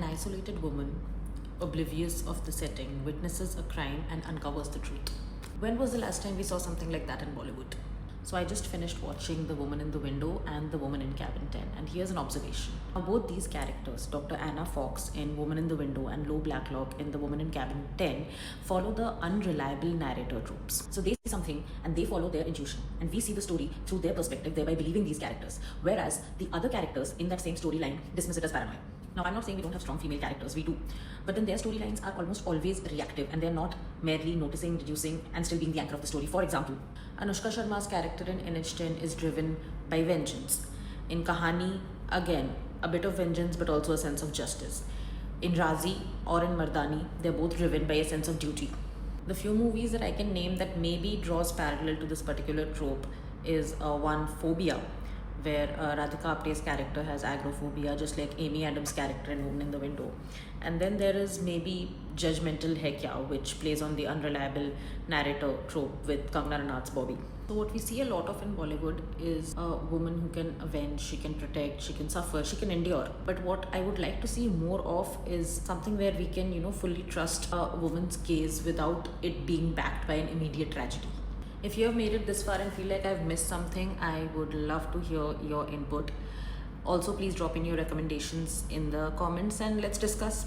An isolated woman, oblivious of the setting, witnesses a crime and uncovers the truth. When was the last time we saw something like that in Bollywood? So I just finished watching The Woman in the Window and The Woman in Cabin 10, and here's an observation. Now both these characters, Dr. Anna Fox in Woman in the Window and Lo Blacklock in The Woman in Cabin 10, follow the unreliable narrator tropes. So they say something and they follow their intuition, and we see the story through their perspective, thereby believing these characters, whereas the other characters in that same storyline dismiss it as paranoia. Now, I'm not saying we don't have strong female characters, we do. But then their storylines are almost always reactive and they're not merely noticing, deducing, and still being the anchor of the story. For example, Anushka Sharma's character in NH10 is driven by vengeance. In Kahani, again, a bit of vengeance but also a sense of justice. In Razi or in Mardani, they're both driven by a sense of duty. The few movies that I can name that maybe draws parallel to this particular trope is one, Phobia, where Radhika Apte's character has agoraphobia, just like Amy Adams' character in Woman in the Window. And then there is maybe Judgmental Hai Kya, which plays on the unreliable narrator trope with Kangana Ranaut's Bobby. So what we see a lot of in Bollywood is a woman who can avenge, she can protect, she can suffer, she can endure. But what I would like to see more of is something where we can, fully trust a woman's gaze without it being backed by an immediate tragedy. If you have made it this far and feel like I've missed something, I would love to hear your input. Also, please drop in your recommendations in the comments and let's discuss.